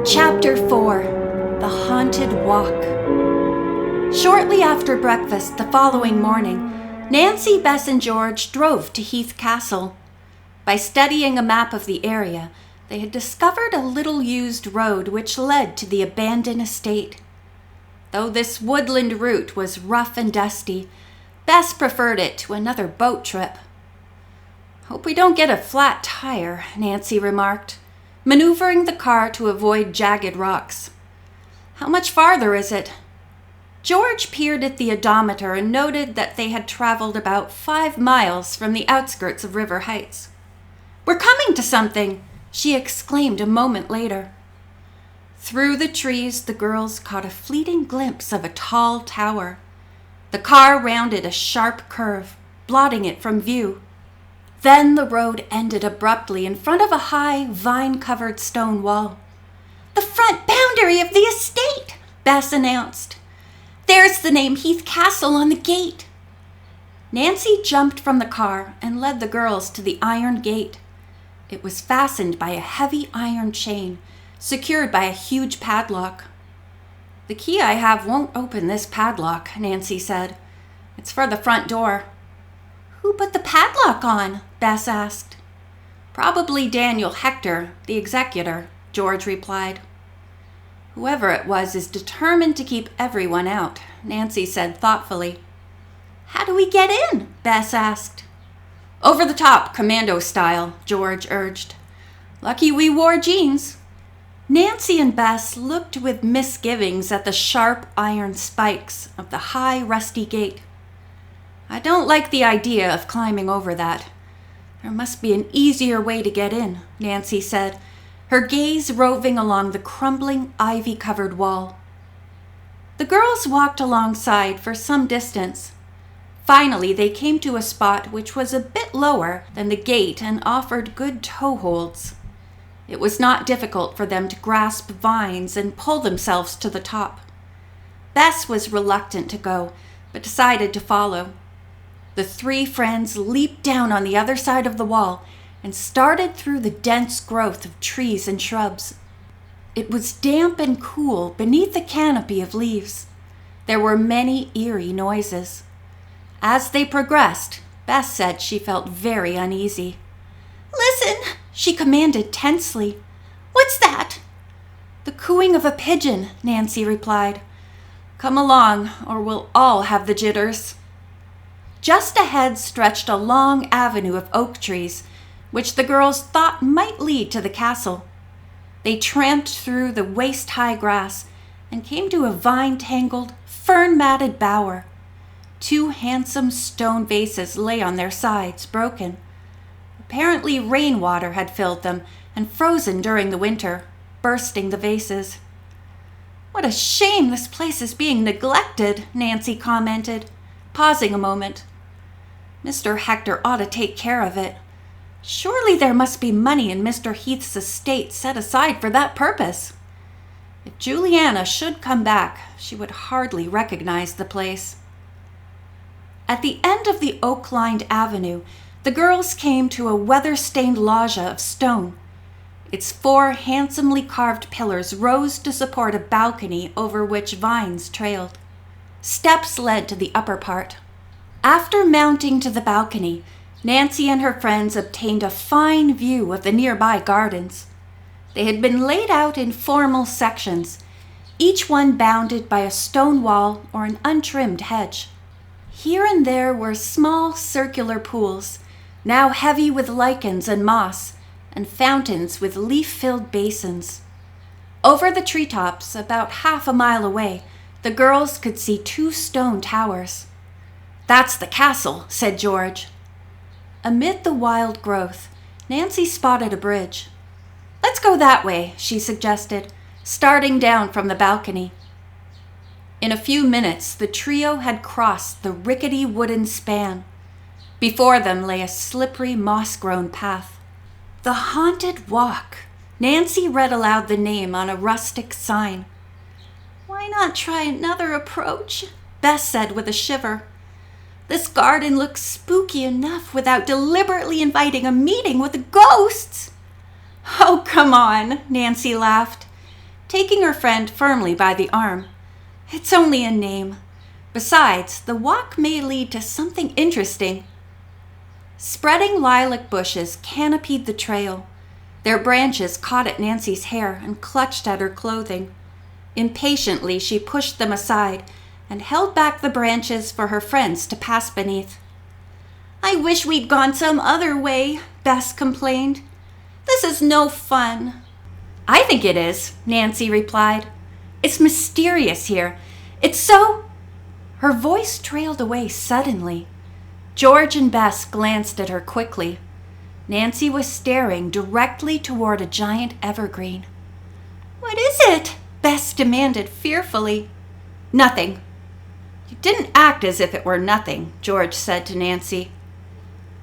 Chapter 4 The Haunted Walk. Shortly after breakfast the following morning, Nancy, Bess and George drove to Heath Castle. By studying a map of the area, they had discovered a little-used road which led to the abandoned estate. Though this woodland route was rough and dusty, Bess preferred it to another boat trip. "Hope we don't get a flat tire," Nancy remarked, maneuvering the car to avoid jagged rocks. "How much farther is it?" George peered at the odometer and noted that they had traveled about 5 miles from the outskirts of River Heights. "We're coming to something!" she exclaimed a moment later. Through the trees, the girls caught a fleeting glimpse of a tall tower. The car rounded a sharp curve, blotting it from view. Then the road ended abruptly in front of a high, vine-covered stone wall. "The front boundary of the estate," Bess announced. "There's the name Heath Castle on the gate." Nancy jumped from the car and led the girls to the iron gate. It was fastened by a heavy iron chain, secured by a huge padlock. "The key I have won't open this padlock," Nancy said. "It's for the front door." "Who put the padlock on?" Bess asked. "Probably Daniel Hector, the executor," George replied. "Whoever it was is determined to keep everyone out," Nancy said thoughtfully. "How do we get in?" Bess asked. "Over the top, commando style," George urged. "Lucky we wore jeans." Nancy and Bess looked with misgivings at the sharp iron spikes of the high, rusty gate. "I don't like the idea of climbing over that. There must be an easier way to get in," Nancy said, her gaze roving along the crumbling, ivy-covered wall. The girls walked alongside for some distance. Finally, they came to a spot which was a bit lower than the gate and offered good toe holds. It was not difficult for them to grasp vines and pull themselves to the top. Bess was reluctant to go, but decided to follow. The 3 friends leaped down on the other side of the wall and started through the dense growth of trees and shrubs. It was damp and cool beneath the canopy of leaves. There were many eerie noises. As they progressed, Bess said she felt very uneasy. "Listen," she commanded tensely. "What's that?" "The cooing of a pigeon," Nancy replied. "Come along, or we'll all have the jitters." Just ahead stretched a long avenue of oak trees, which the girls thought might lead to the castle. They tramped through the waist-high grass and came to a vine-tangled, fern-matted bower. 2 handsome stone vases lay on their sides, broken. Apparently rainwater had filled them and frozen during the winter, bursting the vases. "What a shame this place is being neglected," Nancy commented, pausing a moment. "Mr. Hector ought to take care of it. Surely there must be money in Mr. Heath's estate set aside for that purpose. If Juliana should come back, she would hardly recognize the place." At the end of the oak-lined avenue, the girls came to a weather-stained loggia of stone. Its 4 handsomely carved pillars rose to support a balcony over which vines trailed. Steps led to the upper part. After mounting to the balcony, Nancy and her friends obtained a fine view of the nearby gardens. They had been laid out in formal sections, each one bounded by a stone wall or an untrimmed hedge. Here and there were small circular pools, now heavy with lichens and moss, and fountains with leaf-filled basins. Over the treetops, about half a mile away, the girls could see 2 stone towers. "That's the castle," said George. Amid the wild growth, Nancy spotted a bridge. "Let's go that way," she suggested, starting down from the balcony. In a few minutes, the trio had crossed the rickety wooden span. Before them lay a slippery, moss-grown path. "The Haunted Walk." Nancy read aloud the name on a rustic sign. "Why not try another approach?" Bess said with a shiver. "This garden looks spooky enough without deliberately inviting a meeting with the ghosts." "Oh, come on," Nancy laughed. taking her friend firmly by the arm. "It's only a name. Besides, the walk may lead to something interesting." Spreading lilac bushes canopied the trail. Their branches caught at Nancy's hair and clutched at her clothing. Impatiently, she pushed them aside and held back the branches for her friends to pass beneath. "I wish we'd gone some other way," Bess complained. "This is no fun." "I think it is," Nancy replied. "It's mysterious here. It's so—" Her voice trailed away suddenly. George and Bess glanced at her quickly. Nancy was staring directly toward a giant evergreen. "What is it?" Bess demanded fearfully. "Nothing." "You didn't act as if it were nothing," George said to Nancy.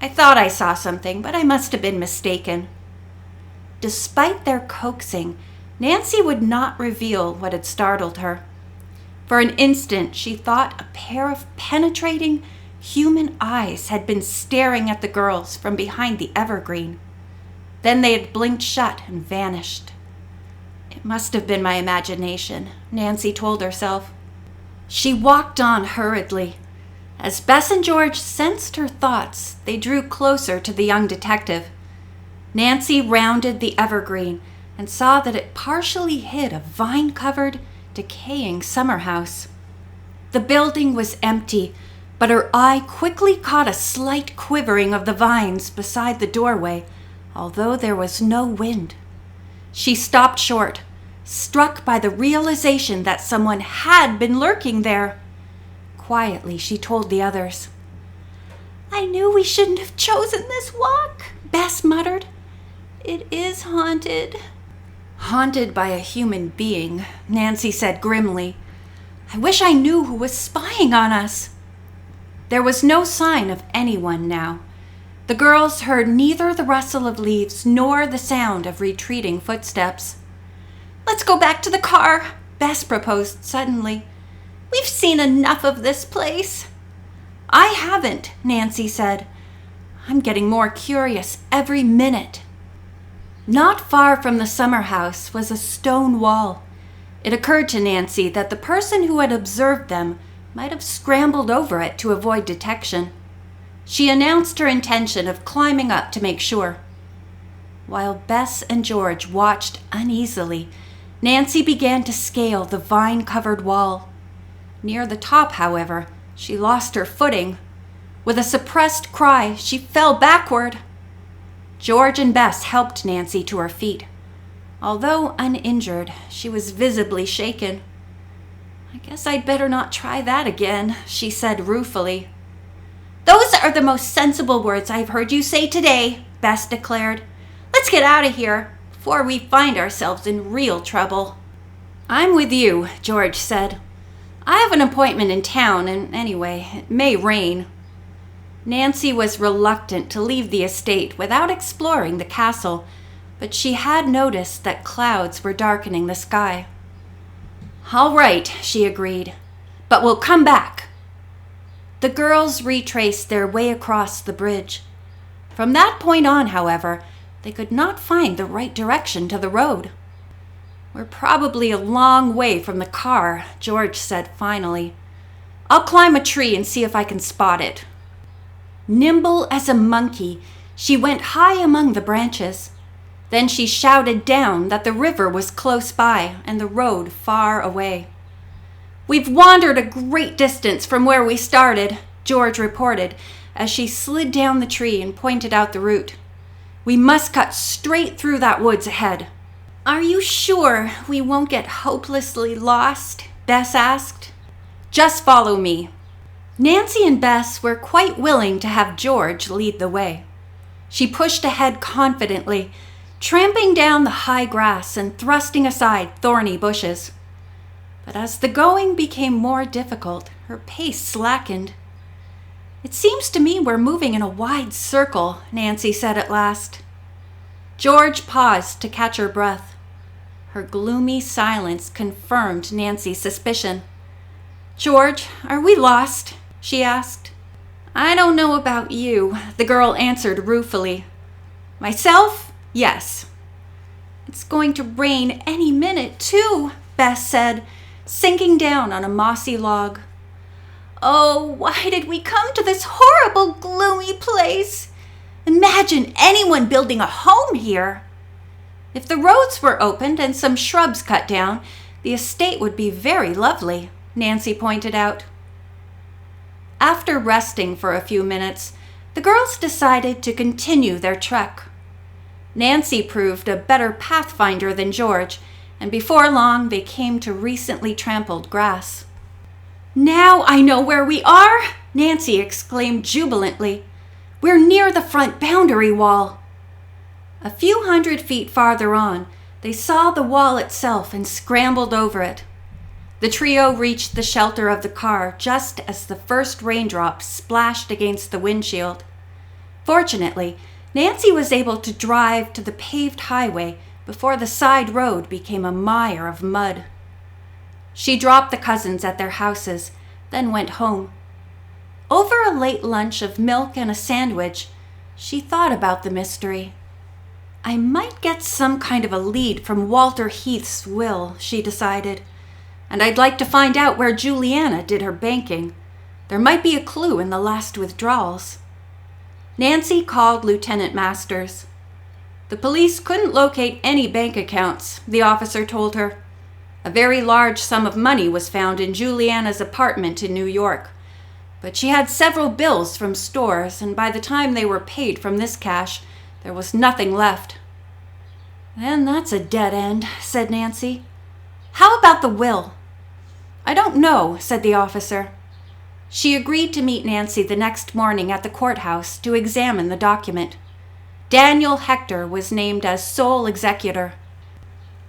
"I thought I saw something, but I must have been mistaken." Despite their coaxing, Nancy would not reveal what had startled her. For an instant, she thought a pair of penetrating, human eyes had been staring at the girls from behind the evergreen. Then they had blinked shut and vanished. It must have been my imagination, Nancy told herself. She walked on hurriedly. As Bess and George sensed her thoughts, they drew closer to the young detective. Nancy rounded the evergreen and saw that it partially hid a vine-covered, decaying summer house. The building was empty, but her eye quickly caught a slight quivering of the vines beside the doorway, although there was no wind. She stopped short, struck by the realization that someone had been lurking there. Quietly, she told the others. "I knew we shouldn't have chosen this walk," Bess muttered. "It is haunted." "Haunted by a human being," Nancy said grimly. "I wish I knew who was spying on us." There was no sign of anyone now. The girls heard neither the rustle of leaves nor the sound of retreating footsteps. "Let's go back to the car," Bess proposed suddenly. "We've seen enough of this place." "I haven't," Nancy said. "I'm getting more curious every minute." Not far from the summer house was a stone wall. It occurred to Nancy that the person who had observed them might have scrambled over it to avoid detection. She announced her intention of climbing up to make sure. While Bess and George watched uneasily, Nancy began to scale the vine-covered wall. Near the top, however, she lost her footing. With a suppressed cry, she fell backward. George and Bess helped Nancy to her feet. Although uninjured, she was visibly shaken. "I guess I'd better not try that again," she said ruefully. "Those are the most sensible words I've heard you say today," Bess declared. "Let's get out of here before we find ourselves in real trouble." "I'm with you," George said. "I have an appointment in town, and anyway, it may rain." Nancy was reluctant to leave the estate without exploring the castle, but she had noticed that clouds were darkening the sky. "All right," she agreed, "but we'll come back." The girls retraced their way across the bridge. From that point on, however, they could not find the right direction to the road. "We're probably a long way from the car," George said finally. "I'll climb a tree and see if I can spot it." Nimble as a monkey, she went high among the branches. Then she shouted down that the river was close by and the road far away. "We've wandered a great distance from where we started," George reported as she slid down the tree and pointed out the route. "We must cut straight through that woods ahead." "Are you sure we won't get hopelessly lost?" Bess asked. "Just follow me." Nancy and Bess were quite willing to have George lead the way. She pushed ahead confidently, tramping down the high grass and thrusting aside thorny bushes. But as the going became more difficult, her pace slackened. "It seems to me we're moving in a wide circle," Nancy said at last. George paused to catch her breath. Her gloomy silence confirmed Nancy's suspicion. "George, are we lost?" she asked. "I don't know about you," the girl answered ruefully. "Myself, yes." It's going to rain any minute, too, Bess said, sinking down on a mossy log. Oh, why did we come to this horrible, gloomy place? Imagine anyone building a home here. If the roads were opened and some shrubs cut down, the estate would be very lovely, Nancy pointed out. After resting for a few minutes, the girls decided to continue their trek. Nancy proved a better pathfinder than George, and before long they came to recently trampled grass. Now I know where we are, Nancy exclaimed jubilantly. We're near the front boundary wall. A few 100 feet farther on, they saw the wall itself and scrambled over it. The trio reached the shelter of the car just as the first raindrops splashed against the windshield. Fortunately, Nancy was able to drive to the paved highway before the side road became a mire of mud. She dropped the cousins at their houses, then went home. Over a late lunch of milk and a sandwich, she thought about the mystery. I might get some kind of a lead from Walter Heath's will, she decided. And I'd like to find out where Juliana did her banking. There might be a clue in the last withdrawals. Nancy called Lieutenant Masters. The police couldn't locate any bank accounts, the officer told her. A very large sum of money was found in Juliana's apartment in New York. But she had several bills from stores, and by the time they were paid from this cash, there was nothing left. Then that's a dead end, said Nancy. How about the will? I don't know, said the officer. She agreed to meet Nancy the next morning at the courthouse to examine the document. Daniel Hector was named as sole executor.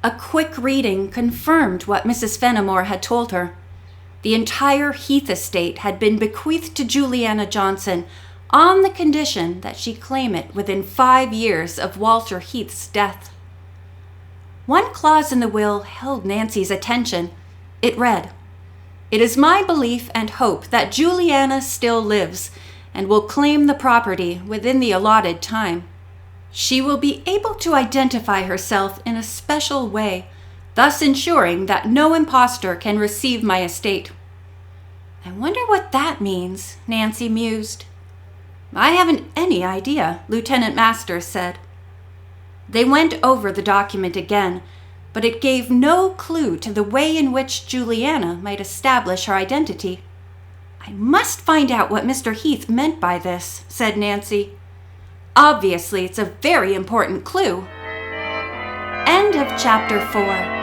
A quick reading confirmed what Mrs. Fenimore had told her. The entire Heath estate had been bequeathed to Juliana Johnson on the condition that she claim it within 5 years of Walter Heath's death. One clause in the will held Nancy's attention. It read, "It is my belief and hope that Juliana still lives and will claim the property within the allotted time. She will be able to identify herself in a special way, thus ensuring that no impostor can receive my estate." I wonder what that means, Nancy mused. I haven't any idea, Lieutenant Masters said. They went over the document again, but it gave no clue to the way in which Juliana might establish her identity. I must find out what Mr. Heath meant by this, said Nancy. Obviously, it's a very important clue. End of chapter 4.